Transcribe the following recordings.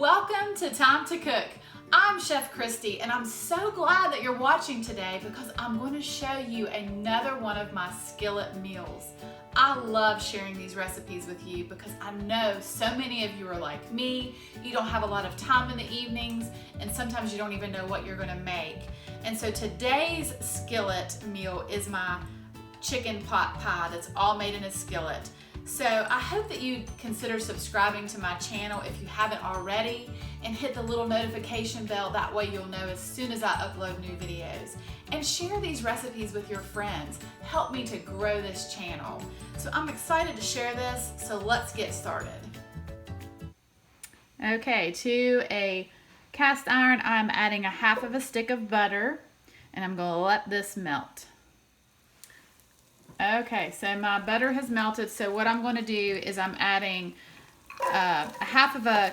Welcome to Time to Cook. I'm Chef Christy and I'm so glad that you're watching today because I'm going to show you another one of my skillet meals. I love sharing these recipes with you because I know so many of you are like me. You don't have a lot of time in the evenings and sometimes you don't even know what you're going to make. And so today's skillet meal is my chicken pot pie that's all made in a skillet. So I hope that you consider subscribing to my channel if you haven't already and hit the little notification bell. That way you'll know as soon as I upload new videos. And share these recipes with your friends. Help me to grow this channel. So I'm excited to share this, so let's get started. Okay, to a cast iron I'm adding a half of a stick of butter and I'm going to let this melt. Okay, so my butter has melted, so what I'm going to do is I'm adding a half of an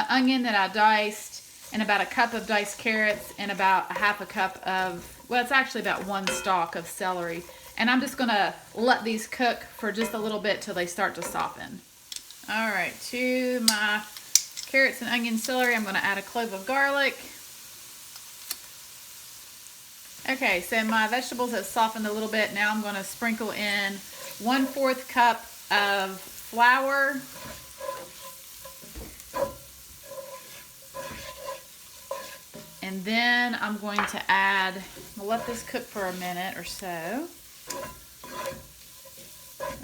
onion that I diced, and about a cup of diced carrots, and about a half a cup of, well, it's actually about one stalk of celery. And I'm just going to let these cook for just a little bit till they start to soften. All right, to my carrots and onion celery, I'm going to add a clove of garlic. Okay, so my vegetables have softened a little bit. Now I'm going to sprinkle in 1/4 cup of flour. And then I'm going to add, I'll let this cook for a minute or so.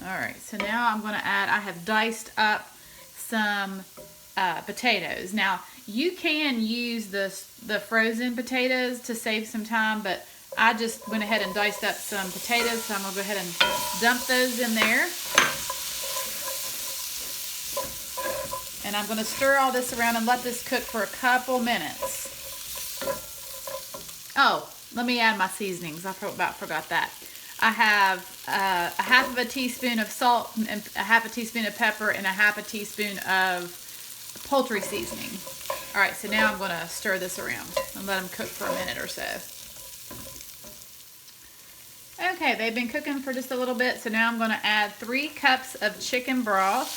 All right, so now I'm going to add, I have diced up some potatoes. Now, you can use the frozen potatoes to save some time, but I just went ahead and diced up some potatoes, so I'm going to go ahead and dump those in there. And I'm going to stir all this around and let this cook for a couple minutes. Oh, let me add my seasonings. I forgot that. I have a half of a teaspoon of salt, and a half a teaspoon of pepper, and a half a teaspoon of poultry seasoning. All right, so now I'm going to stir this around and let them cook for a minute or so. Okay, they've been cooking for just a little bit, so now I'm going to add 3 cups of chicken broth.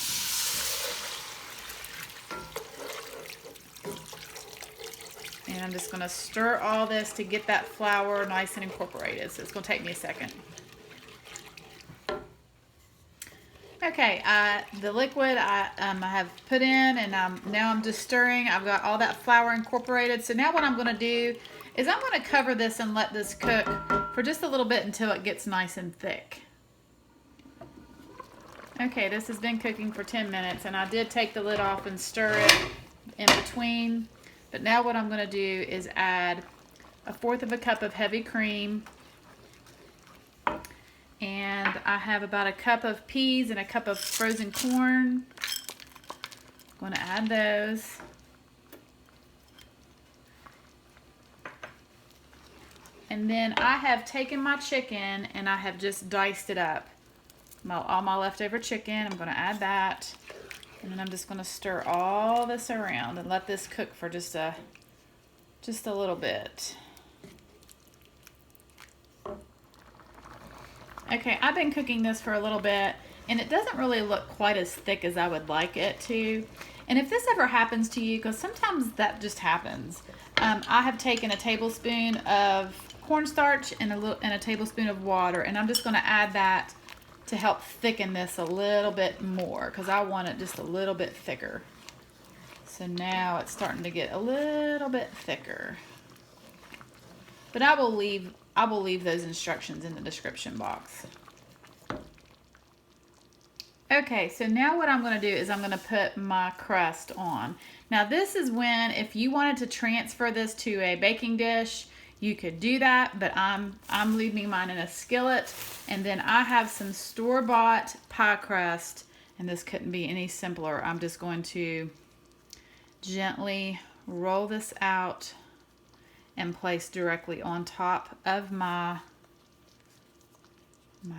And I'm just going to stir all this to get that flour nice and incorporated, so it's going to take me a second. Okay, the liquid I have put in, and now I'm just stirring. I've got all that flour incorporated. So now what I'm going to do is I'm going to cover this and let this cook for just a little bit until it gets nice and thick. Okay, this has been cooking for 10 minutes, and I did take the lid off and stir it in between. But now what I'm going to do is add 1/4 cup of heavy cream. And I have about a cup of peas and a cup of frozen corn. I'm going to add those. And then I have taken my chicken and I have just diced it up. All my leftover chicken, I'm going to add that. And then I'm just going to stir all this around and let this cook for just a little bit. Okay, I've been cooking this for a little bit, and it doesn't really look quite as thick as I would like it to. And if this ever happens to you, because sometimes that just happens, I have taken a tablespoon of cornstarch and a tablespoon of water, and I'm just going to add that to help thicken this a little bit more, because I want it just a little bit thicker. So now it's starting to get a little bit thicker. But I will leave those instructions in the description box. Okay, so now what I'm going to do is I'm going to put my crust on. Now this is when, if you wanted to transfer this to a baking dish, you could do that, but I'm leaving mine in a skillet. And then I have some store-bought pie crust, and this couldn't be any simpler. I'm just going to gently roll this out and place directly on top of my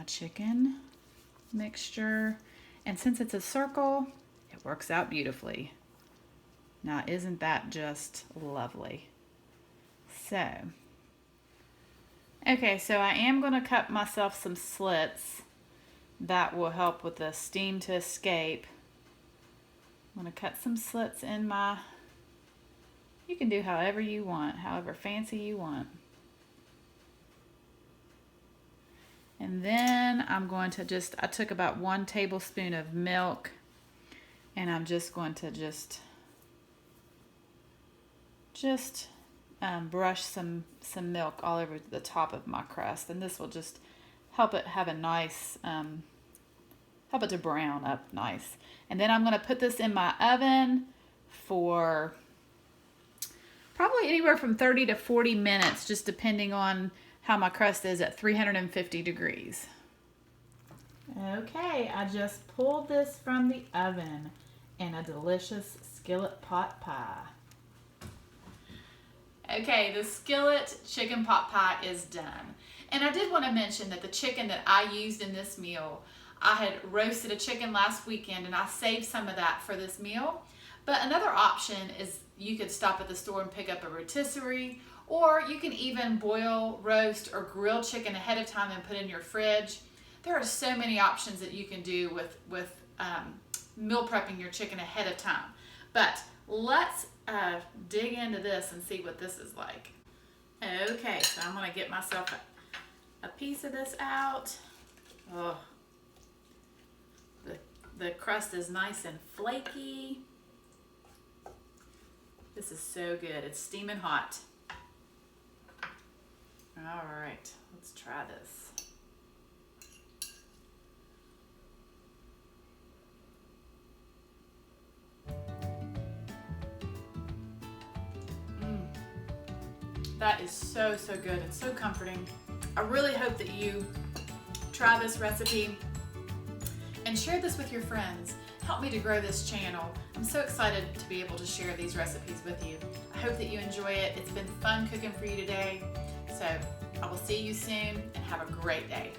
chicken mixture. And since it's a circle, it works out beautifully. Now, isn't that just lovely? So, okay, so I am going to cut myself some slits. That will help with the steam to escape. I'm going to cut some slits in my You can do however you want, however fancy you want. And then I'm going to I took about 1 tablespoon of milk, and I'm just going to brush some milk all over the top of my crust, and this will just help it have a nice, help it to brown up nice. And then I'm going to put this in my oven for probably anywhere from 30 to 40 minutes, just depending on how my crust is at 350 degrees. Okay, I just pulled this from the oven in a delicious skillet pot pie. Okay, the skillet chicken pot pie is done. And I did want to mention that the chicken that I used in this meal, I had roasted a chicken last weekend and I saved some of that for this meal. But another option is you could stop at the store and pick up a rotisserie, or you can even boil, roast, or grill chicken ahead of time and put in your fridge. There are so many options that you can do with meal prepping your chicken ahead of time. But let's dig into this and see what this is like. Okay, so I'm going to get myself a piece of this out. Oh, the crust is nice and flaky. This is so good. It's steaming hot. All right, let's try this. That is so, so good. It's so comforting. I really hope that you try this recipe and share this with your friends. Help me to grow this channel. I'm so excited to be able to share these recipes with you. I hope that you enjoy it. It's been fun cooking for you today. So I will see you soon, and have a great day.